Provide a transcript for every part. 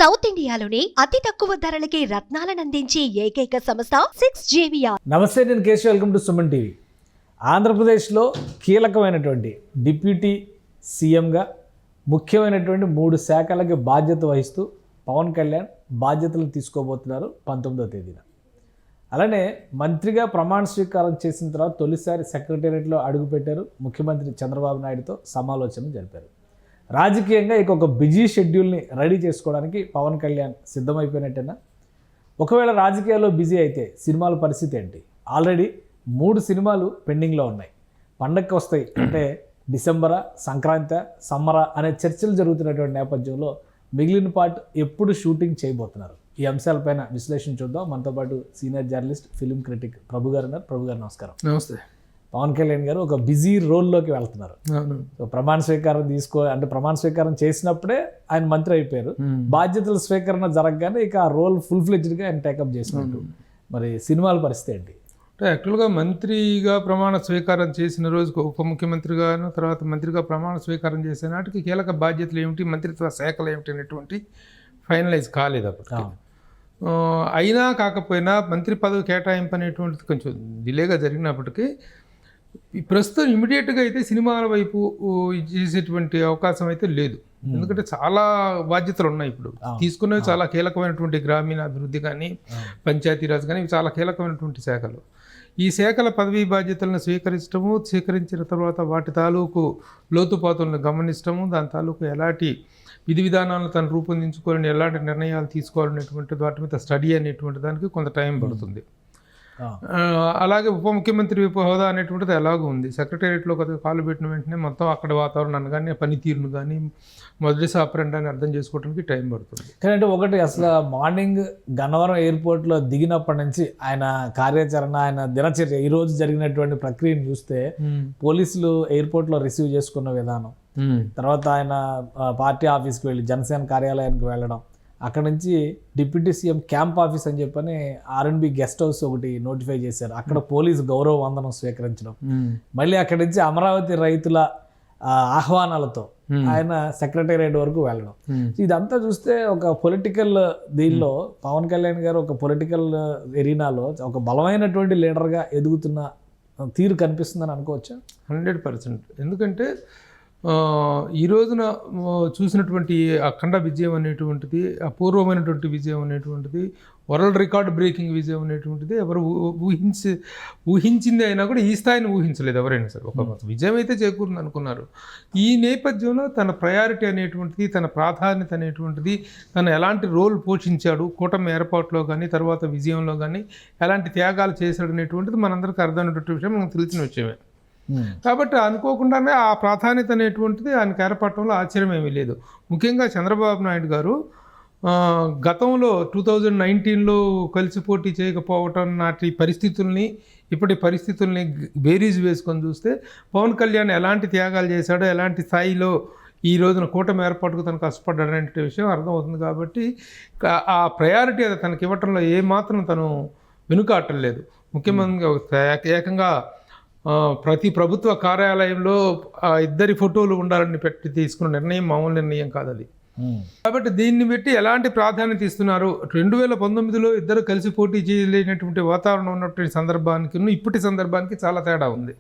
South ఇండియాలోని అతి తక్కువ ధరలకి రత్నాలనందించే ఏకైక సంస్థ 6JVR. నమస్తే, నేను Keshav. Welcome to Suman TV. ఆంధ్రప్రదేశ్లో కీలకమైనటువంటి డిప్యూటీ సీఎంగా ముఖ్యమైనటువంటి 3 శాఖలకి బాధ్యత వహిస్తూ పవన్ కళ్యాణ్ బాధ్యతలు తీసుకోబోతున్నారు 19వ తేదీన. అలానే మంత్రిగా ప్రమాణ స్వీకారం చేసిన తర్వాత తొలిసారి సెక్రటేరియట్లో అడుగుపెట్టారు. ముఖ్యమంత్రి చంద్రబాబు నాయుడుతో సమాలోచన జరిపారు. రాజకీయంగా ఇక ఒక బిజీ షెడ్యూల్ని రెడీ చేసుకోవడానికి పవన్ కళ్యాణ్ సిద్ధమైపోయినట్టేనా? ఒకవేళ రాజకీయాల్లో బిజీ అయితే సినిమాల పరిస్థితి ఏంటి? ఆల్రెడీ 3 సినిమాలు పెండింగ్లో ఉన్నాయి. పండగకి వస్తాయి అంటే డిసెంబరా, సంక్రాంతి, సమ్మరా అనే చర్చలు జరుగుతున్నటువంటి నేపథ్యంలో మిగిలిన పార్ట్ ఎప్పుడు షూటింగ్ చేయబోతున్నారు? ఈ అంశాలపైన విశ్లేషణ చూద్దాం. మనతో పాటు సీనియర్ జర్నలిస్ట్, ఫిల్మ్ క్రిటిక్ ప్రభు గారు ఉన్నారు. ప్రభు గారు నమస్కారం. నమస్తే. పవన్ కళ్యాణ్ గారు ఒక బిజీ రోల్లోకి వెళ్తున్నారు. సో ప్రమాణ స్వీకారం ప్రమాణ స్వీకారం చేసినప్పుడే ఆయన మంత్రి అయిపోయారు. బాధ్యతల స్వీకరణ జరగగానే ఇక ఆ రోల్ ఫుల్ ఫ్లెడ్జ్డ్గా ఆయన టేకప్ చేసినట్టు. మరి సినిమాల పరిస్థితి ఏంటి? అంటే యాక్చువల్గా మంత్రిగా ప్రమాణ స్వీకారం చేసిన రోజుకు ఉప ముఖ్యమంత్రిగాను, తర్వాత మంత్రిగా ప్రమాణ స్వీకారం చేసే నాటికి కీలక బాధ్యతలు ఏమిటి, మంత్రిత్వ శాఖలు ఏమిటి అనేటువంటి ఫైనలైజ్ కాలేదు అప్పటికి. అయినా కాకపోయినా మంత్రి పదవి కేటాయింపు అనేటువంటిది కొంచెం డిలేగా జరిగినప్పటికీ ప్రస్తుతం ఇమీడియట్గా అయితే సినిమాల వైపు చేసేటువంటి అవకాశం అయితే లేదు. ఎందుకంటే చాలా బాధ్యతలు ఉన్నాయి. ఇప్పుడు తీసుకున్నవి చాలా కీలకమైనటువంటి గ్రామీణ అభివృద్ధి కానీ, పంచాయతీరాజ్ కానీ, ఇవి చాలా కీలకమైనటువంటి శాఖలు. ఈ శాఖల పదవీ బాధ్యతలను స్వీకరించిన తర్వాత వాటి తాలూకు లోతుపాతులను గమనించడము, దాని తాలూకు ఎలాంటి విధి విధానాలను తను రూపొందించుకోవాలని, ఎలాంటి నిర్ణయాలు తీసుకోవాలనేటువంటి వాటి మీద స్టడీ అనేటువంటి దానికి కొంత టైం పడుతుంది. అలాగే ఉప ముఖ్యమంత్రి హోదా అనేటువంటిది ఎలాగో ఉంది. సెక్రటేరియట్లో కాలు పెట్టిన వెంటనే మొత్తం అక్కడ వాతావరణాన్ని కానీ, పనితీరును కానీ, మొదటి ఆపరేండాన్ని అర్థం చేసుకోవడానికి టైం పడుతుంది. కానీ ఒకటి, అసలు మార్నింగ్ గన్నవరం ఎయిర్పోర్ట్లో దిగినప్పటి నుంచి ఆయన కార్యాచరణ, ఆయన దినచర్య, ఈ రోజు జరిగినటువంటి ప్రక్రియను చూస్తే పోలీసులు ఎయిర్పోర్ట్లో రిసీవ్ చేసుకున్న విధానం, తర్వాత ఆయన పార్టీ ఆఫీస్కి వెళ్ళి జనసేన కార్యాలయానికి వెళ్ళడం, అక్కడ నుంచి డిప్యూటీ సీఎం క్యాంప్ ఆఫీస్ అని చెప్పని R&B గెస్ట్ హౌస్ ఒకటి నోటిఫై చేశారు. అక్కడ పోలీసు గౌరవ వందనం స్వీకరించడం, మళ్ళీ అక్కడి నుంచి అమరావతి రైతుల ఆహ్వానాలతో ఆయన సెక్రటేరియట్ వరకు వెళ్ళడం. ఇదంతా చూస్తే ఒక పొలిటికల్ దీనిలో పవన్ కళ్యాణ్ గారు ఒక పొలిటికల్ ఎరీనాలో ఒక బలమైనటువంటి లీడర్గా ఎదుగుతున్న తీరు కనిపిస్తుందని అనుకోవచ్చా? 100%. ఎందుకంటే ఈ రోజున చూసినటువంటి అఖండ విజయం అనేటువంటిది, అపూర్వమైనటువంటి విజయం అనేటువంటిది, వరల్డ్ రికార్డ్ బ్రేకింగ్ విజయం అనేటువంటిది ఎవరు ఊహించింది అయినా కూడా ఈ స్థాయిని ఊహించలేదు ఎవరైనా సరే. ఒక విజయం అయితే చేకూరింది అనుకున్నారు. ఈ నేపథ్యంలో తన ప్రయారిటీ అనేటువంటిది, తన ప్రాధాన్యత అనేటువంటిది, తను ఎలాంటి రోల్ పోషించాడు కూటమి ఏర్పాటులో కానీ, తర్వాత విజయంలో కానీ ఎలాంటి త్యాగాలు చేశాడు అనేటువంటిది మనందరికీ అర్థమైనటువంటి విషయం, మనకు తెలిసిన విషయమే. కాబట్టి అనుకోకుండానే ఆ ప్రాధాన్యత అనేటువంటిది ఆయనకు ఏర్పడటంలో ఆశ్చర్యం ఏమీ లేదు. ముఖ్యంగా చంద్రబాబు నాయుడు గారు గతంలో 2019లో కలిసి పోటీ చేయకపోవటం నాటి పరిస్థితుల్ని, ఇప్పటి పరిస్థితుల్ని బేరీజ్ వేసుకొని చూస్తే పవన్ కళ్యాణ్ ఎలాంటి త్యాగాలు చేశాడో, ఎలాంటి స్థాయిలో ఈ రోజున కూటమి ఏర్పాటుకు తను కష్టపడ్డాడనే విషయం అర్థమవుతుంది. కాబట్టి ఆ ప్రయారిటీ అది తనకి ఇవ్వటంలో ఏమాత్రం తను వెనుకాటలేదు. ముఖ్యమంత్రిగా ఏకంగా ప్రతి ప్రభుత్వ కార్యాలయంలో 2 ఫోటోలు ఉండాలని పెట్టి తీసుకున్న నిర్ణయం మామూలు నిర్ణయం కాదు అది. కాబట్టి దీన్ని బట్టి ఎలాంటి ప్రాధాన్యత ఇస్తున్నారు? 2019లో ఇద్దరు కలిసి పోటీ చేయలేనటువంటి వాతావరణం ఉన్నటువంటి సందర్భానికి ఇప్పటి సందర్భానికి చాలా తేడా ఉంది.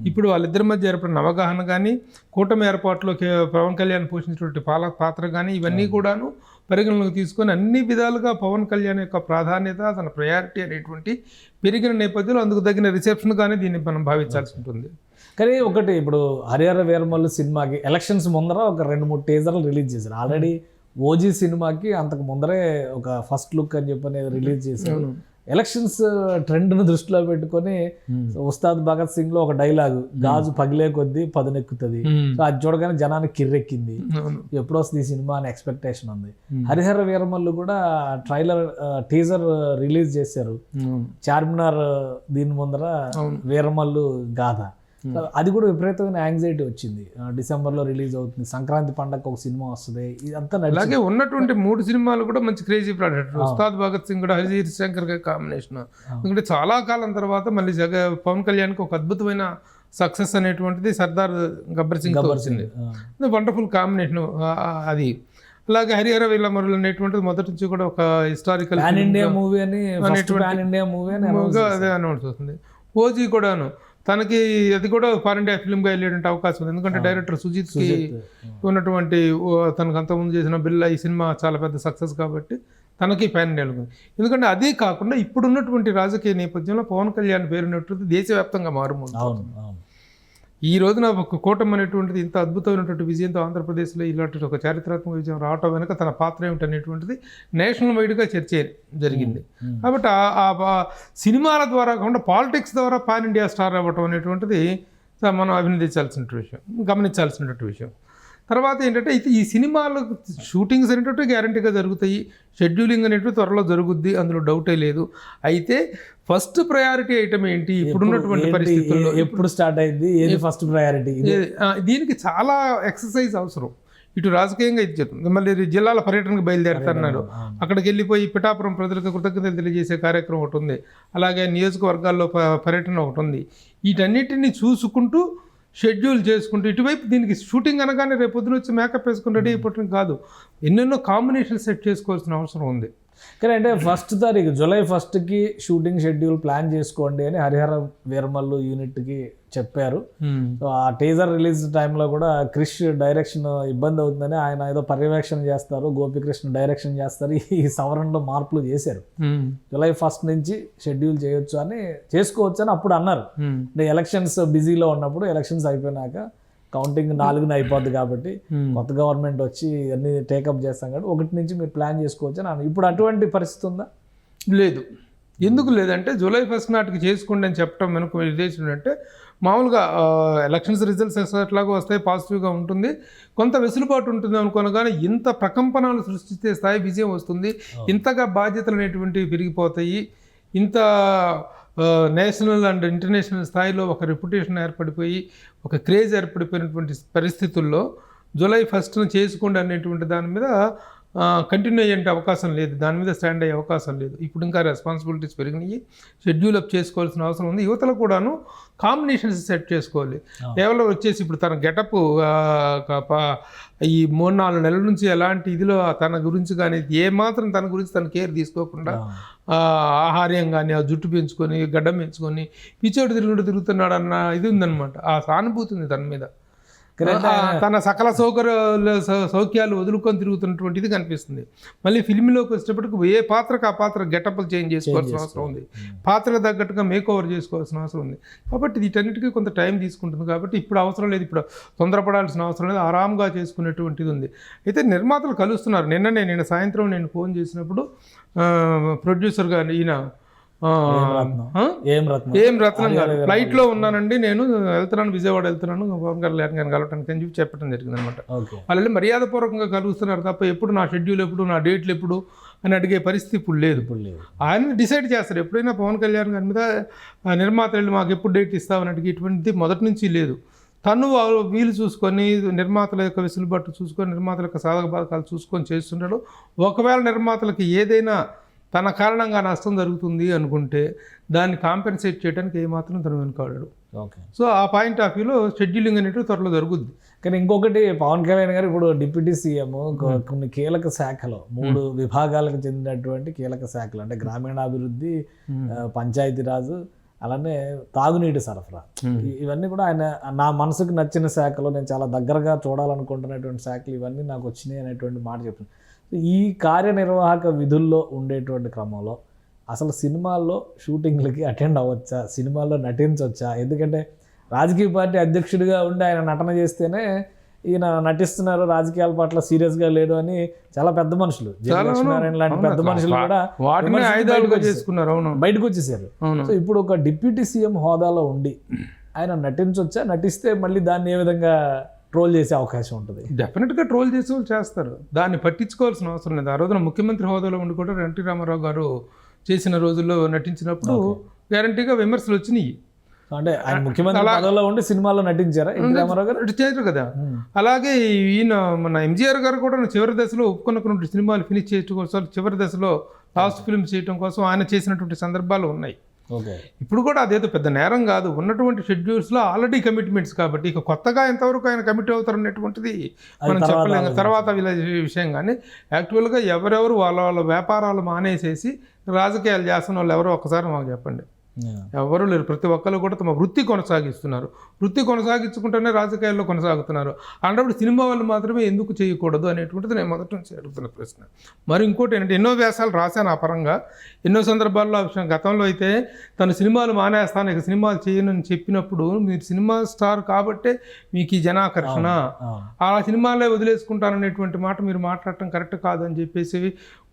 ఇప్పుడు వాళ్ళిద్దరి మధ్య ఏర్పడిన అవగాహన కానీ, కూటమి ఏర్పాటులో పవన్ కళ్యాణ్ పోషించినటువంటి పాత్ర కానీ, ఇవన్నీ కూడాను పరిగణలోకి తీసుకొని అన్ని విధాలుగా పవన్ కళ్యాణ్ యొక్క ప్రాధాన్యత, తన ప్రయారిటీ అనేటువంటి పెరిగిన నేపథ్యంలో అందుకు తగిన రిసెప్షన్ కానీ దీన్ని మనం భావించాల్సి ఉంటుంది. కానీ ఒకటి, ఇప్పుడు హరిహర వీరమల్లు సినిమాకి ఎలక్షన్స్ ముందర ఒక 2-3 టీజర్లు రిలీజ్ చేశారు. ఆల్రెడీ ఓజీ సినిమాకి అంతకు ముందరే ఒక ఫస్ట్ లుక్ అని చెప్పని రిలీజ్ చేశారు. ఎలక్షన్స్ ట్రెండ్ను దృష్టిలో పెట్టుకొని ఉస్తాద్ భగత్ సింగ్ లో ఒక డైలాగు, గాజు పగిలే కొద్దీ పదునెక్కుతుంది. సో అది చూడగానే జనానికి కిర్రెక్కింది, ఎప్పుడు వస్తుంది ఈ సినిమా అని ఎక్స్పెక్టేషన్ ఉంది. హరిహర వీరమల్లు కూడా ట్రైలర్ టీజర్ రిలీజ్ చేశారు. చార్మినార్ దీని ముందర వీరమల్లు గాథ, అది కూడా విపరీతమైన యాంగ్జైటీ వచ్చింది. డిసెంబర్లో రిలీజ్ అవుతుంది, సంక్రాంతి పండగ ఒక సినిమా వస్తుంది. ఇదంతా అలాగే ఉన్నటువంటి 3 సినిమాలు కూడా మంచి క్రేజీ ప్రాడక్ట్. ఉస్తాద్ భగత్ సింగ్ కూడా హరిహర శంకర్ కాంబినేషన్. ఎందుకంటే చాలా కాలం తర్వాత మళ్ళీ పవన్ కళ్యాణ్కి ఒక అద్భుతమైన సక్సెస్ అనేటువంటిది సర్దార్ గబ్బర్ సింగ్ వచ్చింది. వండర్ఫుల్ కాంబినేషన్ అది. అలాగే హరిహర వీళ్ళమరులు అనేటువంటిది మొదటి నుంచి కూడా ఒక హిస్టారికల్ పాన్ ఇండియా మూవీ అని పాన్ ఇండియా మూవీ అని అదే అనౌన్స్ అవుతుంది. ఓజీ కూడాను తనకి అది కూడా పాన్ ఇండియా ఫిల్మ్గా వెళ్ళేటువంటి అవకాశం ఉంది. ఎందుకంటే డైరెక్టర్ సుజిత్కి ఉన్నటువంటి తనకు అంతకుముందు చేసిన బిల్లా ఈ సినిమా చాలా పెద్ద సక్సెస్ కాబట్టి తనకి పాన్ ఇండియాలో ఉంది. ఎందుకంటే అదే కాకుండా ఇప్పుడున్నటువంటి రాజకీయ నేపథ్యంలో పవన్ కళ్యాణ్ పేరున్నటువంటి దేశవ్యాప్తంగా మారుమోగుతుంది. ఈ రోజున ఒక కూటమి అనేటువంటిది ఇంత అద్భుతమైనటువంటి విజయంతో ఆంధ్రప్రదేశ్లో ఇలాంటి ఒక చారిత్రాత్మక విజయం రావటం వెనుక తన పాత్ర ఏమిటనేటువంటిది నేషనల్ వైడ్గా చర్చ జరిగింది. కాబట్టి ఆ సినిమాల ద్వారా కాకుండా పాలిటిక్స్ ద్వారా పాన్ ఇండియా స్టార్ అవ్వటం అనేటువంటిది మనం అభినందించాల్సినటువంటి విషయం, గమనించాల్సినటువంటి విషయం. తర్వాత ఏంటంటే ఈ సినిమాలు షూటింగ్స్ అనేటువంటి గ్యారంటీగా జరుగుతాయి, షెడ్యూలింగ్ అనేటువంటి త్వరలో జరుగుద్ది, అందులో డౌటే లేదు. అయితే ఫస్ట్ ప్రయారిటీ ఐటమ్ ఏంటి ఇప్పుడున్నటువంటి పరిస్థితుల్లో, ఎప్పుడు స్టార్ట్ అయింది, ఏది ఫస్ట్ ప్రయారిటీ, దీనికి చాలా ఎక్సర్సైజ్ అవసరం. ఇటు రాజకీయంగా ఇచ్చేస్తుంది, మళ్ళీ జిల్లాల పర్యటనకు బయలుదేరుతున్నారు, అక్కడికి వెళ్ళిపోయి పిఠాపురం ప్రజలకు కృతజ్ఞతలు తెలియజేసే కార్యక్రమం ఒకటి ఉంది, అలాగే నియోజకవర్గాల్లో పర్యటన ఒకటి ఉంది. వీటన్నిటిని చూసుకుంటూ షెడ్యూల్ చేసుకుంటూ ఇటువైపు దీనికి షూటింగ్ అనగానే రేపు పొద్దున వచ్చి మేకప్ వేసుకుని రెడీ అయిపోవటం కాదు, ఎన్నెన్నో కాంబినేషన్ సెట్ చేసుకోవాల్సిన అవసరం ఉంది. కానీ అంటే 1st తారీఖు జూలై 1కి షూటింగ్ షెడ్యూల్ ప్లాన్ చేసుకోండి అని హరిహర వీరమల్లు యూనిట్కి చెప్పారు. సో ఆ టీజర్ రిలీజ్ టైంలో కూడా క్రిష్ డైరెక్షన్ ఇబ్బంది అవుతుందని ఆయన ఏదో పర్యవేక్షణ చేస్తారు, గోపికృష్ణ డైరెక్షన్ చేస్తారు, ఈ సవరణలో మార్పులు చేశారు. జూలై 1 నుంచి షెడ్యూల్ చేసుకోవచ్చు అని అప్పుడు అన్నారు. అంటే ఎలక్షన్స్ బిజీలో ఉన్నప్పుడు, ఎలక్షన్స్ అయిపోయినాక కౌంటింగ్ 4న అయిపోద్ది కాబట్టి కొత్త గవర్నమెంట్ వచ్చి అన్ని టేకప్ చేస్తాం కాబట్టి 1 నుంచి మీరు ప్లాన్ చేసుకోవచ్చు అని. ఇప్పుడు అటువంటి పరిస్థితి ఉందా? లేదు. ఎందుకు లేదంటే జూలై 1 నాటికి చేసుకోండి అని చెప్పడం వెనుక ఉద్దేశం అంటే, మామూలుగా ఎలక్షన్స్ రిజల్ట్స్ ఎట్లాగో వస్తాయి, పాజిటివ్గా ఉంటుంది, కొంత వెసులుబాటు ఉంటుంది అనుకోనగానే ఇంత ప్రకంపనలు సృష్టిస్తే స్థాయి విజయం వస్తుంది, ఇంతగా బాధ్యతలు అనేటువంటివి పెరిగిపోతాయి, ఇంత నేషనల్ అండ్ ఇంటర్నేషనల్ స్థాయిలో ఒక రెప్యుటేషన్ ఏర్పడిపోయి ఒక క్రేజ్ ఏర్పడిపోయినటువంటి పరిస్థితుల్లో జూలై 1న చేసుకోండి అనేటువంటి దాని మీద కంటిన్యూ అయ్యే అవకాశం లేదు, దాని మీద స్టాండ్ అయ్యే అవకాశం లేదు. ఇప్పుడు ఇంకా రెస్పాన్సిబిలిటీస్ పెరిగినాయి, షెడ్యూల్ అప్ చేసుకోవాల్సిన అవసరం ఉంది. యువతలు కూడాను కాంబినేషన్స్ సెట్ చేసుకోవాలి. కేవలం వచ్చేసి ఇప్పుడు తన గెటప్ ఈ 3-4 నెలల నుంచి ఎలాంటి ఇదిలో తన గురించి కానీ ఏమాత్రం తన గురించి తన కేర్ తీసుకోకుండా ఆహార్యం కానీ ఆ జుట్టు పెంచుకొని గడ్డం పెంచుకొని పిచ్చోడు తిరుగుతున్నాడు అన్న ఇది ఉందన్నమాట. ఆ సానుభూతి ఉంది తన మీద, తన సకల సౌఖ్యాలు వదులుకొని తిరుగుతున్నటువంటిది కనిపిస్తుంది. మళ్ళీ ఫిల్మ్లోకి వచ్చేటప్పటికి ఏ పాత్రకు ఆ పాత్ర గెటప్లు చేంజ్ చేసుకోవాల్సిన అవసరం ఉంది, పాత్రకు తగ్గట్టుగా మేక్ ఓవర్ చేసుకోవాల్సిన అవసరం ఉంది. కాబట్టి వీటన్నిటికీ కొంత టైం తీసుకుంటుంది. కాబట్టి ఇప్పుడు అవసరం లేదు, ఇప్పుడు తొందరపడాల్సిన అవసరం లేదు, ఆరాంగా చేసుకునేటువంటిది ఉంది. అయితే నిర్మాతలు కలుస్తున్నారు. నిన్న సాయంత్రం నేను ఫోన్ చేసినప్పుడు ప్రొడ్యూసర్ గారు ఈయన ఏం రత్నం గారు, ఫ్లైట్లో ఉన్నానండి, నేను వెళ్తున్నాను, విజయవాడ వెళ్తున్నాను, పవన్ కళ్యాణ్ గారిని కలవటానికి అని చెప్పి చెప్పడం జరిగింది అనమాట. వాళ్ళు మర్యాదపూర్వకంగా కలుస్తున్నారు తప్ప ఎప్పుడు నా షెడ్యూల్ ఎప్పుడు, నా డేట్లు ఎప్పుడు అని అడిగే పరిస్థితి ఇప్పుడు లేదు. ఆయన డిసైడ్ చేస్తారు. ఎప్పుడైనా పవన్ కళ్యాణ్ గారి మీద నిర్మాతలు మాకు ఎప్పుడు డేట్ ఇస్తామని అడిగి ఇటువంటిది మొదటి నుంచి లేదు. తను వీలు చూసుకొని నిర్మాతల యొక్క వెసులుబాటు చూసుకొని నిర్మాతల యొక్క సాధక బాధకాలు చూసుకొని చేస్తుంటాడు. ఒకవేళ నిర్మాతలకి ఏదైనా తన కారణంగా నష్టం జరుగుతుంది అనుకుంటే దాన్ని కాంపెన్సేట్ చేయడానికి ఏమాత్రం తను వెనుకాడాడు. సో ఆ పాయింట్ ఆఫ్ వ్యూలో షెడ్యూలింగ్ అనేవి త్వరలో జరుగుద్ది. కానీ ఇంకొకటి, పవన్ కళ్యాణ్ గారు ఇప్పుడు డిప్యూటీ సీఎం కొన్ని కీలక శాఖలు, 3 విభాగాలకు చెందినటువంటి కీలక శాఖలు అంటే గ్రామీణాభివృద్ధి, పంచాయతీరాజు, అలానే తాగునీటి సరఫరా, ఇవన్నీ కూడా ఆయన నా మనసుకు నచ్చిన శాఖలు, నేను చాలా దగ్గరగా చూడాలనుకుంటున్నటువంటి శాఖలు ఇవన్నీ నాకు వచ్చినాయి అనేటువంటి మాట చెప్తున్నాను. ఈ కార్యనిర్వాహక విధుల్లో ఉండేటువంటి క్రమంలో అసలు సినిమాల్లో షూటింగ్లకి అటెండ్ అవ్వచ్చా, సినిమాల్లో నటించవచ్చా? ఎందుకంటే రాజకీయ పార్టీ అధ్యక్షుడిగా ఉండి ఆయన నటన చేస్తేనే ఈయన నటిస్తున్నారు, రాజకీయాల పట్ల సీరియస్గా లేడు అని చాలా పెద్ద మనుషులు, లక్ష్మీనారాయణ లాంటి పెద్ద మనుషులు కూడా బయటకు వచ్చేసారు. సో ఇప్పుడు ఒక డిప్యూటీ సీఎం హోదాలో ఉండి ఆయన నటించవచ్చా? నటిస్తే మళ్ళీ దాన్ని ఏ విధంగా ట్రోల్ చేసే అవకాశం ఉంటుంది? డెఫినెట్గా ట్రోల్ చేసే వాళ్ళు చేస్తారు, దాన్ని పట్టించుకోవాల్సిన అవసరం లేదు. ఆ రోజున ముఖ్యమంత్రి హోదాలో ఉండి కూడా ఎన్టీ రామారావు గారు చేసిన రోజుల్లో నటించినప్పుడు గ్యారంటీగా విమర్శలు వచ్చినాయి. అంటే ఆయన ముఖ్యమంత్రి హోదాలో ఉండి సినిమాలో నటించారా ఎన్టీ రామారావు గారు? నటించారు కదా. అలాగే ఈయన మన ఎంజీఆర్ గారు కూడా చివరి దశలో ఒప్పుకున్నటువంటి సినిమాలు ఫినిష్ చేయడం కోసం, చివరి దశలో లాస్ట్ ఫిల్మ్ చేయడం కోసం ఆయన చేసినటువంటి సందర్భాలు ఉన్నాయి. ఓకే. ఇప్పుడు కూడా అదేదో పెద్ద నేరం కాదు, ఉన్నటువంటి షెడ్యూల్స్లో ఆల్రెడీ కమిట్మెంట్స్ కాబట్టి ఇక కొత్తగా ఎంతవరకు ఆయన కమిట్ అవుతారు అనేటువంటిది మనం చెప్పలేము, తర్వాత వీళ్ళ విషయం. కానీ యాక్చువల్గా ఎవరెవరు వాళ్ళ వ్యాపారాలు మానేసేసి రాజకీయాలు చేస్తున్న వాళ్ళు ఎవరో ఒకసారి మాకు చెప్పండి. ఎవరు లేరు. ప్రతి ఒక్కరు కూడా తమ వృత్తి కొనసాగిస్తున్నారు. వృత్తి కొనసాగించుకుంటూనే రాజకీయాల్లో కొనసాగుతున్నారు. అలాంటప్పుడు సినిమా వాళ్ళు మాత్రమే ఎందుకు చేయకూడదు అనేటువంటిది నేను మొదటి నుంచి అడుగుతున్న ప్రశ్న. మరి ఇంకోటి ఏంటంటే, ఎన్నో వ్యాసాలు రాశాను ఆ పరంగా, ఎన్నో సందర్భాల్లో గతంలో అయితే తను సినిమాలు మానేస్తాను, ఇక సినిమాలు చేయను అని చెప్పినప్పుడు, మీరు సినిమా స్టార్ కాబట్టే మీకు ఈ జనాకర్షణ, ఆ సినిమాలే వదిలేసుకుంటాననేటువంటి మాట మీరు మాట్లాడటం కరెక్ట్ కాదని చెప్పేసి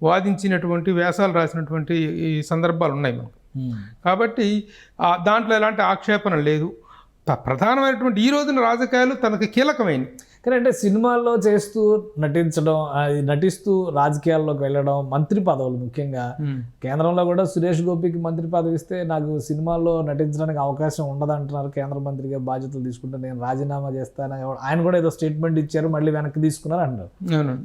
వాదించినటువంటి వ్యాసాలు రాసినటువంటి ఈ సందర్భాలు ఉన్నాయి మనకు. కాబట్టి దాంట్లో ఎలాంటి ఆక్షేపణ లేదు. ప్రధానమైనటువంటి ఈ రోజున రాజకీయాలు తనకు కీలకమైనవి. కానీ అంటే సినిమాల్లో చేస్తూ నటించడం, నటిస్తూ రాజకీయాల్లోకి వెళ్ళడం, మంత్రి పదవులు ముఖ్యంగా కేంద్రంలో కూడా సురేష్ గోపికి మంత్రి పదవి ఇస్తే నాకు సినిమాల్లో నటించడానికి అవకాశం ఉండదంటున్నారు. కేంద్ర మంత్రిగా బాధ్యతలు తీసుకుంటే నేను రాజీనామా చేస్తాను, ఆయన కూడా ఏదో స్టేట్మెంట్ ఇచ్చారు, మళ్ళీ వెనక్కి తీసుకున్నారు అంటారు.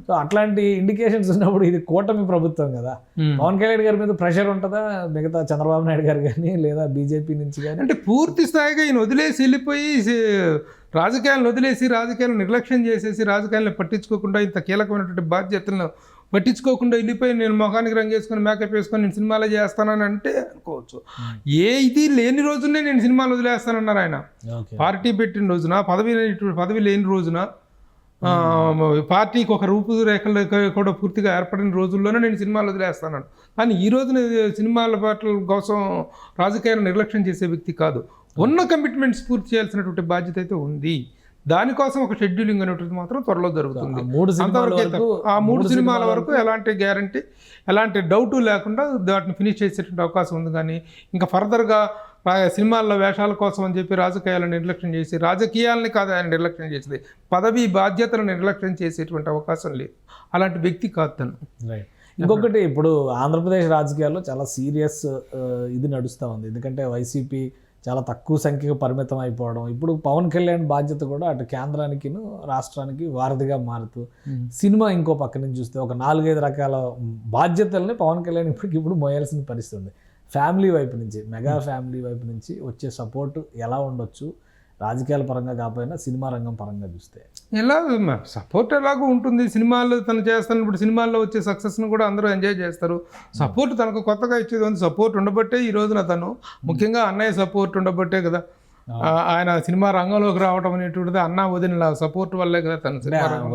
సో అట్లాంటి ఇండికేషన్స్ ఉన్నప్పుడు ఇది కూటమి ప్రభుత్వం కదా, పవన్ కళ్యాణ్ గారి మీద ప్రెషర్ ఉంటుందా మిగతా చంద్రబాబు నాయుడు గారు కానీ లేదా బీజేపీ నుంచి కానీ? అంటే పూర్తి స్థాయిగా ఈయన వదిలేసి వెళ్ళిపోయి రాజకీయాలను వదిలేసి రాజకీయాలను నిర్లక్ష్యం చేసేసి రాజకీయాలను పట్టించుకోకుండా ఇంత కీలకమైనటువంటి బాధ్యతలను పట్టించుకోకుండా వెళ్ళిపోయి నేను మొఖానికి రంగు వేసుకొని మేకప్ వేసుకొని నేను సినిమాలో చేస్తానని అంటే అనుకోవచ్చు. ఇది లేని రోజునే నేను సినిమాలు వదిలేస్తానన్నారు ఆయన. పార్టీ పెట్టిన రోజున, పదవి లేని రోజున, పార్టీకి ఒక రూపురేఖలు కూడా పూర్తిగా ఏర్పడిన రోజుల్లోనే నేను సినిమాలు వదిలేస్తాను. కానీ ఈ రోజున సినిమాల పాటల కోసం రాజకీయాలను నిర్లక్ష్యం చేసే వ్యక్తి కాదు. ఉన్న కమిట్మెంట్స్ పూర్తి చేయాల్సినటువంటి బాధ్యత అయితే ఉంది. దానికోసం ఒక షెడ్యూలింగ్ అనేటువంటి మాత్రం త్వరలో జరుగుతుంది. ఆ 3 సినిమాల వరకు ఎలాంటి గ్యారంటీ, ఎలాంటి డౌటు లేకుండా వాటిని ఫినిష్ చేసేటువంటి అవకాశం ఉంది. కానీ ఇంకా ఫర్దర్గా సినిమాల్లో వేషాల కోసం అని చెప్పి రాజకీయాలను నిర్లక్ష్యం చేసి, రాజకీయాలని కాదు ఆయన నిర్లక్ష్యం చేసేది, పదవి బాధ్యతలను నిర్లక్ష్యం చేసేటువంటి అవకాశం లేదు. అలాంటి వ్యక్తి కాదు తను. ఇంకొకటి, ఇప్పుడు ఆంధ్రప్రదేశ్ రాజకీయాల్లో చాలా సీరియస్ ఇది నడుస్తూ ఉంది. ఎందుకంటే వైసీపీ చాలా తక్కువ సంఖ్యకు పరిమితం అయిపోవడం, ఇప్పుడు పవన్ కళ్యాణ్ బాధ్యత కూడా అటు కేంద్రానికి రాష్ట్రానికి వారధిగా మారుతూ, సినిమా ఇంకో పక్క నుంచి చూస్తే ఒక 4-5 రకాల బాధ్యతల్ని పవన్ కళ్యాణ్ ఇప్పుడు మోయాల్సిన పరిస్థితి ఉంది. ఫ్యామిలీ వైపు నుంచి, మెగా ఫ్యామిలీ వైపు నుంచి వచ్చే సపోర్ట్ ఎలా ఉండొచ్చు, రాజకీయాల పరంగా కాకపోయినా సినిమా రంగం పరంగా చూస్తే? ఎలా సపోర్ట్ ఎలాగో ఉంటుంది. సినిమాల్లో తను చేస్తున్నప్పుడు సినిమాల్లో వచ్చే సక్సెస్ను కూడా అందరూ ఎంజాయ్ చేస్తారు. సపోర్ట్ తనకు కొత్తగా ఇచ్చేది ఉంది. సపోర్ట్ ఉండబట్టే ఈ రోజున తను, ముఖ్యంగా అన్నయ్య సపోర్ట్ ఉండబట్టే కదా ఆయన సినిమా రంగంలోకి రావడం అనేటువంటిది. అన్న వదిన సపోర్ట్ వల్లే కదా తను.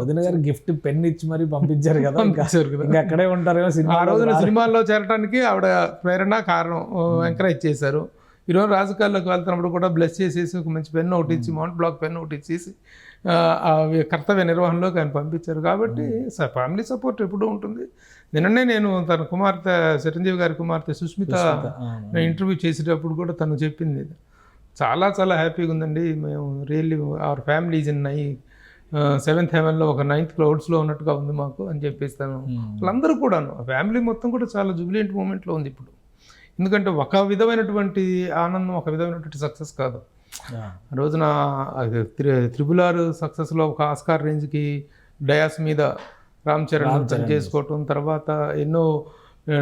వదిన గారు గిఫ్ట్ పెన్ ఇచ్చి మరి పంపించారు కదా, ఇంకా అక్కడే ఉంటారు. ఆ రోజున సినిమాల్లో చేరడానికి ఆవిడ ప్రేరణ కారణం, ఎంకరేజ్ చేశారు. ఈరోజు రాజకీయాల్లోకి వెళ్తున్నప్పుడు కూడా బ్లెస్ చేసేసి ఒక మంచి పెన్ను ఒకటి ఇచ్చి, మౌంట్ బ్లాక్ పెన్ను ఒకటి ఇచ్చేసి కర్తవ్య నిర్వహణలోకి ఆయన పంపించారు. కాబట్టి ఫ్యామిలీ సపోర్ట్ ఎప్పుడూ ఉంటుంది. నిన్ననే నేను తన కుమార్తె, చిరంజీవి గారి కుమార్తె సుస్మిత ఇంటర్వ్యూ చేసేటప్పుడు కూడా తను చెప్పింది, చాలా చాలా హ్యాపీగా ఉందండి, మేము really our family is in 7th heavenలో ఒక 9th cloudsలో ఉన్నట్టుగా ఉంది మాకు అని చెప్పేస్తాను. వాళ్ళందరూ కూడాను, ఫ్యామిలీ మొత్తం కూడా చాలా జుబిలియంట్ మూమెంట్లో ఉంది ఇప్పుడు. ఎందుకంటే ఒక విధమైనటువంటి ఆనందం, ఒక విధమైనటువంటి సక్సెస్ కాదు. రోజున RRR సక్సెస్లో ఒక ఆస్కార్ రేంజ్కి డయాస్ మీద రామ్ చరణ్ చేసుకోవటం, తర్వాత ఎన్నో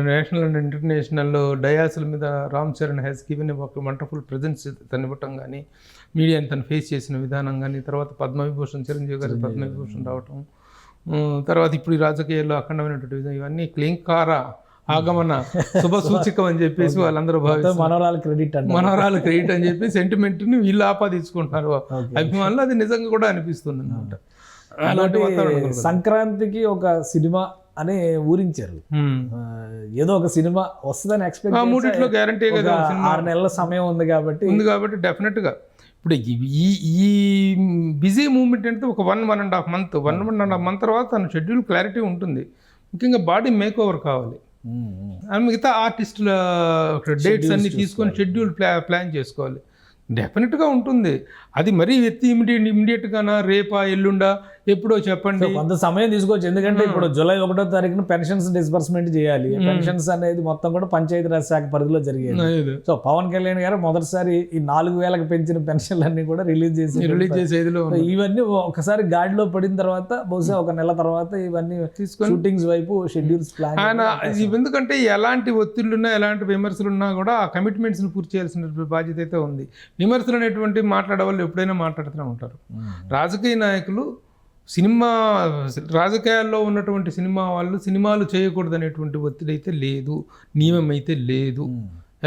నేషనల్ అండ్ ఇంటర్నేషనల్ డయాస్ల మీద రామ్ చరణ్ హ్యాస్ గివెన్ ఒక వండర్ఫుల్ ప్రజెన్స్ తను ఇవ్వటం కానీ, మీడియాని తను ఫేస్ చేసిన విధానం కానీ, తర్వాత పద్మవిభూషణ్, చిరంజీవి గారి పద్మవిభూషణ్ రావటం, తర్వాత ఇప్పుడు ఈ రాజకీయాల్లో అఖండమైనటువంటి విధానం, ఇవన్నీ క్లింకార ఆగమన శుభ సూచికం అని చెప్పేసి వాళ్ళందరూ భావిస్తారు. మనవరాలు క్రెడిట్ అని చెప్పి సెంటిమెంట్ని వీళ్ళు ఆపాదించుకుంటున్నారు అభిమానులు. అది నిజంగా కూడా అనిపిస్తుంది అన్నమాట. సంక్రాంతికి ఒక సినిమా అని ఊరించారు, ఏదో ఒక సినిమా వస్తుందని ఎక్స్పెక్ట్, 3 గ్యారంటీ కదా, 6 నెలల సమయం ఉంది కాబట్టి డెఫినెట్గా ఇప్పుడు ఈ బిజీ మూమెంట్ అంటే ఒక 1.5 month తర్వాత తన షెడ్యూల్ క్లారిటీ ఉంటుంది. ముఖ్యంగా బాడీ మేక్ ఓవర్ కావాలి. మిగతా ఆర్టిస్టుల డేట్స్ అన్ని తీసుకొని షెడ్యూల్ ప్లాన్ చేసుకోవాలి. డెఫినెట్గా ఉంటుంది. అది మరీ ఇమ్మీడియట్గానా రేపా ఎల్లుండా ఎప్పుడో చెప్పండి. కొంత సమయం తీసుకోవచ్చు, ఎందుకంటే ఇప్పుడు జూలై 1వ తారీఖున పెన్షన్స్ డిస్బర్స్మెంట్ చేయాలి. పెన్షన్స్ అనేది మొత్తం కూడా పంచాయతీరాజ్ శాఖ పరిధిలో జరిగేది. సో పవన్ కళ్యాణ్ గారు మొదటిసారి ఈ 4,000కి పెంచిన పెన్షన్లన్నీ కూడా రిలీజ్ చేసేదిలో ఇవన్నీ ఒకసారి గాడిలో పడిన తర్వాత బహుశా ఒక నెల తర్వాత ఇవన్నీ తీసుకొని షూటింగ్స్ వైపు షెడ్యూల్స్ ప్లాన్. ఆయన ఎందుకంటే ఎలాంటి ఒత్తిళ్లున్నా ఎలాంటి విమర్శలున్నా కూడా ఆ కమిట్మెంట్స్ని పూర్తి చేయాల్సిన బాధ్యత అయితే ఉంది. విమర్శలు అనేటువంటి మాట్లాడే వాళ్ళు ఎప్పుడైనా మాట్లాడుతూనే ఉంటారు. రాజకీయ నాయకులు రాజకీయాల్లో ఉన్నటువంటి సినిమా వాళ్ళు సినిమాలు చేయకూడదు అనేటువంటి ఒత్తిడి అయితే లేదు, నియమం అయితే లేదు,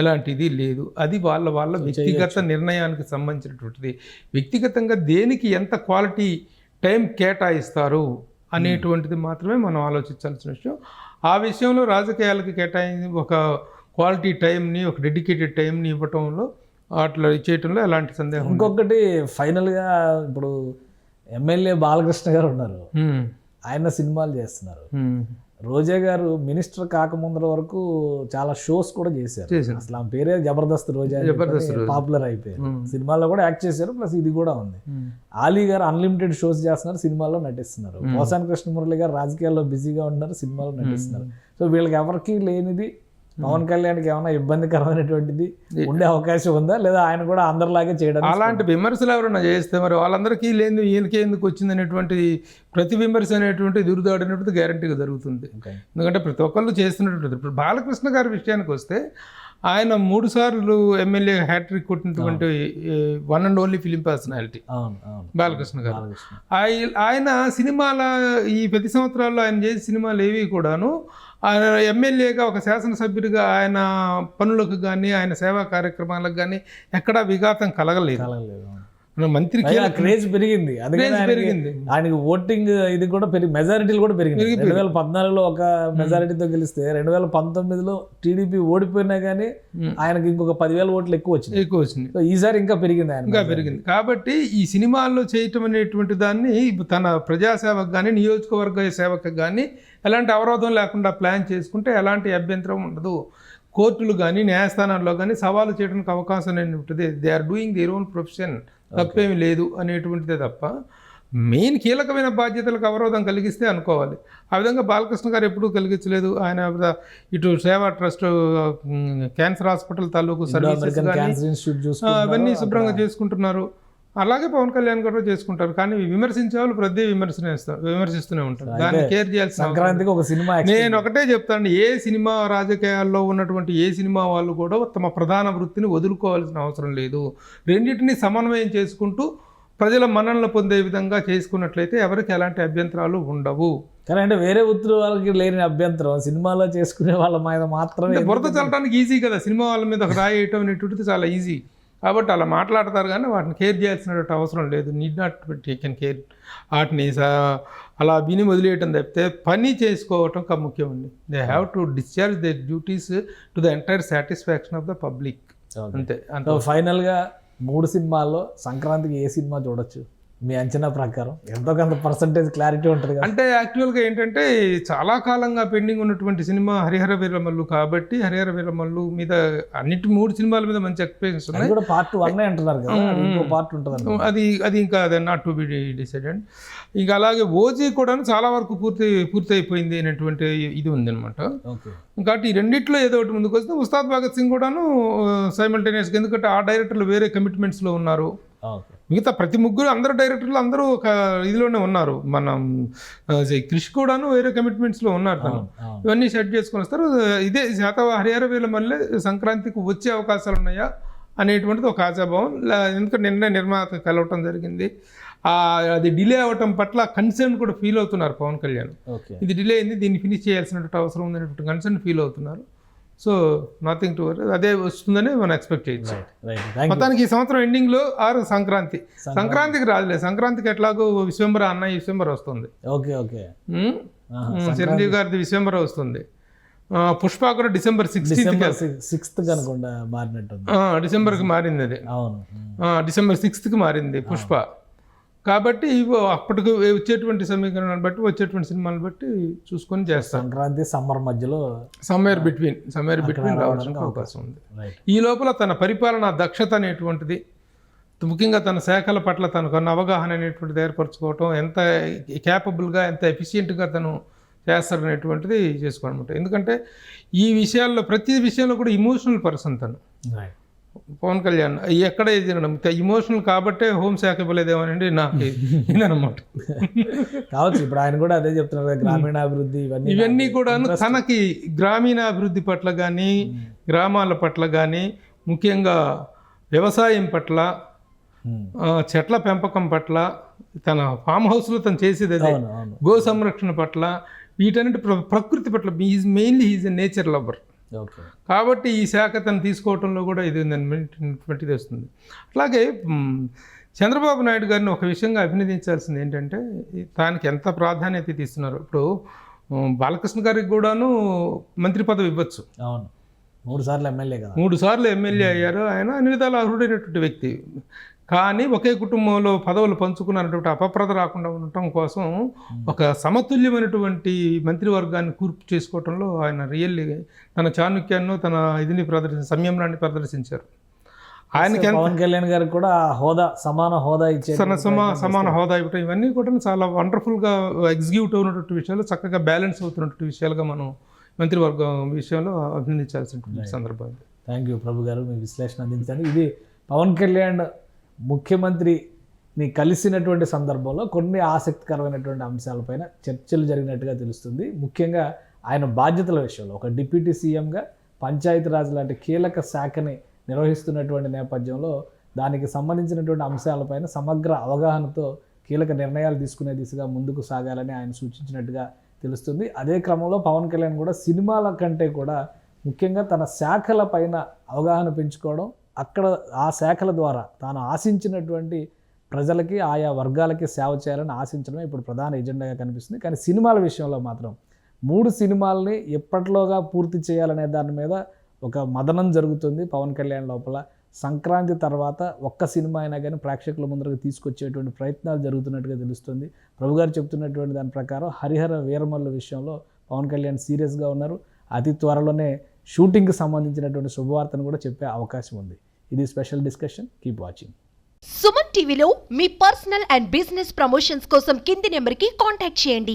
ఎలాంటిది లేదు. అది వాళ్ళ వ్యక్తిగత నిర్ణయానికి సంబంధించినటువంటిది. వ్యక్తిగతంగా దేనికి ఎంత క్వాలిటీ టైం కేటాయిస్తారు అనేటువంటిది మాత్రమే మనం ఆలోచించాల్సిన విషయం. ఆ విషయంలో రాజకీయాలకు కేటాయించి ఒక క్వాలిటీ టైంని, ఒక డెడికేటెడ్ టైంని ఇవ్వటంలో అట్లా చేయటంలో ఎలాంటి సందేహం. ఇంకొకటి ఫైనల్గా ఇప్పుడు ఎమ్మెల్యే బాలకృష్ణ గారు ఉన్నారు, ఆయన సినిమాలు చేస్తున్నారు. రోజా గారు మినిస్టర్ కాకముందర వరకు చాలా షోస్ కూడా చేశారు. అసలు ఆమె పేరే జబర్దస్త్ రోజా, పాపులర్ అయిపోయారు. సినిమాల్లో కూడా యాక్ట్ చేశారు, ప్లస్ ఇది కూడా ఉంది. ఆలీ గారు అన్లిమిటెడ్ షోస్ చేస్తున్నారు, సినిమాల్లో నటిస్తున్నారు. పోసాని కృష్ణమురళి గారు రాజకీయాల్లో బిజీగా ఉన్నారు, సినిమాలో నటిస్తున్నారు. సో వీళ్ళకి ఎవరికి లేనిది పవన్ కళ్యాణ్కి ఏమైనా ఇబ్బందికరమైనటువంటిది ఉండే అవకాశం ఉందా, లేదా ఆయన కూడా అందరిలాగే చేయడానికి? అలాంటి విమర్శలు ఎవరైనా చేస్తే మరి వాళ్ళందరికీ లేదు ఈయనకే ఎందుకు వచ్చింది అనేటువంటి ప్రతి విమర్శ అనేటువంటి దురుదాడు అనేటువంటి గ్యారంటీగా జరుగుతుంది. ఎందుకంటే ప్రతి ఒక్కళ్ళు చేస్తున్నటువంటిది. ఇప్పుడు బాలకృష్ణ గారి విషయానికి వస్తే ఆయన 3 సార్లు ఎమ్మెల్యే హ్యాట్రిక్ కొట్టినటువంటి one and only film personality Balakrishna గారు. ఆయన సినిమాల ఈ 10 సంవత్సరాల్లో ఆయన చేసే సినిమాలు ఏవి కూడాను ఆయన ఎమ్మెల్యేగా ఒక శాసనసభ్యుడిగా ఆయన పనులకు కానీ ఆయన సేవా కార్యక్రమాలకు కానీ ఎక్కడా విఘాతం కలగలేదు. మంత్రికి క్రేజ్ పెరిగింది, ఆయనకి ఓటింగ్ ఇది కూడా మెజారిటీలు కూడా పెరిగింది. 2014లో ఒక మెజారిటీతో గెలిస్తే 2019లో టీడీపీ ఓడిపోయినా కానీ ఆయనకి ఇంకొక 10,000 ఓట్లు ఎక్కువ వచ్చింది. సో ఈసారి ఇంకా పెరిగింది, ఆయన ఇంకా పెరిగింది. కాబట్టి ఈ సినిమాల్లో చేయటం అనేటువంటి దాన్ని తన ప్రజాసేవకు కానీ నియోజకవర్గ సేవకు కానీ ఎలాంటి అవరోధం లేకుండా ప్లాన్ చేసుకుంటే ఎలాంటి అభ్యంతరం ఉండదు. కోర్టులు కానీ న్యాయస్థానాల్లో కానీ సవాలు చేయడానికి అవకాశం ఉంటుంది. They are doing their own profession, తప్పేమి లేదు అనేటువంటిదే తప్ప మెయిన్ కీలకమైన బాధ్యతలకు అవరోధం కలిగిస్తే అనుకోవాలి. ఆ విధంగా బాలకృష్ణ గారు ఎప్పుడూ కలిగించలేదు. ఆయన ఇటు సేవా ట్రస్ట్, క్యాన్సర్ హాస్పిటల్ తాలూకు సర్వీసెస్ అవన్నీ శుభ్రంగా చేసుకుంటున్నారు. అలాగే పవన్ కళ్యాణ్ గారు చేసుకుంటారు. కానీ విమర్శించే వాళ్ళు ప్రతి విమర్శిస్తూనే ఉంటారు. దాన్ని కేర్ చేయాల్సిన సంక్రాంతికి ఒక సినిమా. నేను ఒకటే చెప్తాను, ఏ సినిమా రాజకీయాల్లో ఉన్నటువంటి ఏ సినిమా వాళ్ళు కూడా తమ ప్రధాన వృత్తిని వదులుకోవాల్సిన అవసరం లేదు. రెండింటినీ సమన్వయం చేసుకుంటూ ప్రజల మన్ననలు పొందే విధంగా చేసుకున్నట్లయితే ఎవరికి ఎలాంటి అభ్యంతరాలు ఉండవు. కానీ అంటే వేరే వృత్తుల వాళ్ళకి లేని అభ్యంతరం సినిమాలో చేసుకునే వాళ్ళ మీద మాత్రమే. బురద చల్లడానికి ఈజీ కదా, సినిమా వాళ్ళ మీద ఒక రాయి వేయటం అనేటువంటిది చాలా ఈజీ. కాబట్టి అలా మాట్లాడతారు కానీ వాటిని కేర్ చేయాల్సిన అవసరం లేదు. Need not taken care. వాటిని అలా విని వదిలేయటం తప్పితే పని చేసుకోవటం ముఖ్యం అండి. They have to discharge they duties to the entire satisfaction of the public. అంతే. ఫైనల్గా 3 సినిమాల్లో సంక్రాంతికి ఏ సినిమా చూడొచ్చు మీ అంచనా ప్రకారం? ఎంతో కొంత పర్సంటేజ్ క్లారిటీ ఉంటుంది కదా. అంటే యాక్చువల్గా ఏంటంటే చాలా కాలంగా పెండింగ్ ఉన్నటువంటి సినిమా హరిహర వీరమల్లు. కాబట్టి హరిహర వీరమల్లు మీద 3 సినిమాల మీద మంచి ఎక్స్పీరియన్స్ ఉన్నాయి. కూడా పార్ట్ 1 అంటున్నారు కదా, ఇంకో పార్ట్ ఉంటుంది. అది ఇంకా నాట్ టు బి డిసైడెడ్. ఇంకా అలాగే ఓజీ కూడా చాలా వరకు పూర్తి అయిపోయింది అనేటువంటి ఇది ఉందన్నమాట. కాబట్టి ఈ రెండిట్లో ఏదో ఒకటి ముందుకు వస్తే ఉస్తాద్ భగత్ సింగ్ కూడాను సైమల్టేనియస్గా, ఎందుకంటే ఆ డైరెక్టర్లు వేరే కమిట్మెంట్స్లో ఉన్నారు. మిగతా ప్రతి ముగ్గురు అందరు డైరెక్టర్లు అందరూ ఒక ఇదిలోనే ఉన్నారు. మనం క్రిష్ కూడాను వేరే కమిట్మెంట్స్లో ఉన్నారు. ఇవన్నీ సెట్ చేసుకొని వస్తారు. ఇదే హరిహర వీరమల్లి సంక్రాంతికి వచ్చే అవకాశాలు ఉన్నాయా అనేటువంటిది ఒక ఆశాభావం. ఎందుకంటే నిన్న నిర్మాత కలవటం జరిగింది. అది డిలే అవ్వటం పట్ల కన్సర్న్ కూడా ఫీల్ అవుతున్నారు పవన్ కళ్యాణ్. ఇది డిలే అయింది, దీన్ని ఫినిష్ చేయాల్సినటువంటి అవసరం ఉందనేటువంటి కన్సర్న్ ఫీల్ అవుతున్నారు. సో నథింగ్ టు వరీ, అదే వస్తుందని మనం ఎక్స్పెక్ట్ చేయొచ్చు. మొత్తానికి ఈ సంవత్సరం ఎండింగ్లో సంక్రాంతికి రాదులే. సంక్రాంతికి ఎట్లాగో విశ్వంబర విశ్వంబర వస్తుంది. చిరంజీవి గారిది విశ్వంబర వస్తుంది. పుష్ప కూడా డిసెంబర్ 6th అనుకుంటా మారినట్టు. డిసెంబర్కి మారింది అది. డిసెంబర్ 6th మారింది పుష్ప. కాబట్టి అప్పటికి వచ్చేటువంటి సమీకరణాన్ని బట్టి వచ్చేటువంటి సినిమాలను బట్టి చూసుకొని చేస్తాం. సంక్రాంతి సమ్మర్ మధ్యలో సమ్మర్ బిట్వీన్ రావడానికి అవకాశం ఉంది. ఈ లోపల తన పరిపాలనా దక్షత అనేటువంటిది, ముఖ్యంగా తన శాఖల పట్ల తనకున్న అవగాహన అనేటువంటిది ఏర్పరచుకోవటం, ఎంత క్యాపబుల్గా ఎంత ఎఫిషియెంట్గా తను చేస్తాడనేటువంటిది చేసుకోవాలన్నమాట. ఎందుకంటే ఈ విషయాల్లో ప్రతి విషయంలో కూడా ఇమోషనల్ పర్సన్ తను. పవన్ కళ్యాణ్ ఎక్కడ ఇమోషనల్ కాబట్టే హోంశాఖ ఇవ్వలేదేమోనండి నాకు ఇదనమాట. కావచ్చు, ఇప్పుడు ఆయన కూడా అదే చెప్తున్నారు, గ్రామీణాభివృద్ధి ఇవన్నీ కూడా తనకి గ్రామీణాభివృద్ధి పట్ల కానీ, గ్రామాల పట్ల కానీ, ముఖ్యంగా వ్యవసాయం పట్ల, చెట్ల పెంపకం పట్ల, తన ఫామ్ హౌస్లో తను చేసేది అదే, గో సంరక్షణ పట్ల, వీటన్నిటి ప్రకృతి పట్ల mainly he's a nature lover. కాబట్టి ఈ శాఖ తను తీసుకోవడంలో కూడా ఇది ఉందనేటువంటిది వస్తుంది. అట్లాగే చంద్రబాబు నాయుడు గారిని ఒక విషయంగా అభినందించాల్సింది ఏంటంటే, దానికి ఎంత ప్రాధాన్యత తీస్తున్నారు. ఇప్పుడు బాలకృష్ణ గారికి కూడాను మంత్రి పదవి ఇవ్వచ్చు. అవును, 3 సార్లు ఎమ్మెల్యే కదా, 3 సార్లు ఎమ్మెల్యే అయ్యారు. ఆయన అన్ని విధాలు అర్హుడైనటువంటి వ్యక్తి. కానీ ఒకే కుటుంబంలో పదవులు పంచుకున్నటువంటి అపప్రద రాకుండా ఉండటం కోసం ఒక సమతుల్యమైనటువంటి మంత్రివర్గాన్ని కూర్పు చేసుకోవడంలో ఆయన రియల్లీ తన చాణుక్యాన్ని, తన ఇదిని సంయమనాన్ని ప్రదర్శించారు. ఆయనకి పవన్ కళ్యాణ్ గారికి కూడా హోదా, సమాన హోదా ఇచ్చే, సమాన హోదా ఇవ్వటం, ఇవన్నీ కూడా చాలా వండర్ఫుల్గా ఎగ్జిక్యూట్ అవుతున్నటువంటి విషయాలు, చక్కగా బ్యాలెన్స్ అవుతున్నటువంటి విషయాలుగా మనం మంత్రివర్గం విషయంలో అభినందించాల్సినటువంటి సందర్భం. థ్యాంక్ యూ ప్రభు గారు, మీ విశ్లేషణ అందించండి. ఇది పవన్ కళ్యాణ్ ముఖ్యమంత్రిని కలిసినటువంటి సందర్భంలో కొన్ని ఆసక్తికరమైనటువంటి అంశాలపైన చర్చలు జరిగినట్టుగా తెలుస్తుంది. ముఖ్యంగా ఆయన బాధ్యతల విషయంలో ఒక డిప్యూటీ సీఎంగా పంచాయతీరాజ్ లాంటి కీలక శాఖని నిర్వహిస్తున్నటువంటి నేపథ్యంలో దానికి సంబంధించినటువంటి అంశాలపైన సమగ్ర అవగాహనతో కీలక నిర్ణయాలు తీసుకునే దిశగా ముందుకు సాగాలని ఆయన సూచించినట్టుగా తెలుస్తుంది. అదే క్రమంలో పవన్ కళ్యాణ్ కూడా సినిమాల కంటే కూడా ముఖ్యంగా తన శాఖల పైన అవగాహన పెంచుకోవడం, అక్కడ ఆ శాఖల ద్వారా తాను ఆశించినటువంటి ప్రజలకి, ఆయా వర్గాలకి సేవ చేయాలని ఆశించడమే ఇప్పుడు ప్రధాన ఎజెండాగా కనిపిస్తుంది. కానీ సినిమాల విషయంలో మాత్రం 3 సినిమాల్ని ఎప్పట్లోగా పూర్తి చేయాలనే దాని మీద ఒక మదనం జరుగుతుంది పవన్ కళ్యాణ్ లోపల. సంక్రాంతి తర్వాత ఒక్క సినిమా అయినా కానీ ప్రేక్షకుల ముందరకు తీసుకొచ్చేటువంటి ప్రయత్నాలు జరుగుతున్నట్టుగా తెలుస్తుంది. ప్రభు గారు చెప్తున్నటువంటి దాని ప్రకారం హరిహర వీరమల్లు విషయంలో పవన్ కళ్యాణ్ సీరియస్గా ఉన్నారు. అతి త్వరలోనే షూటింగ్కి సంబంధించినటువంటి శుభవార్తను కూడా చెప్పే అవకాశం ఉంది. ఇది special discussion. Keep watching. Suman టీవీలో మీ పర్సనల్ అండ్ బిజినెస్ ప్రమోషన్స్ కోసం కింది నెంబర్కి కాంటాక్ట్ చేయండి.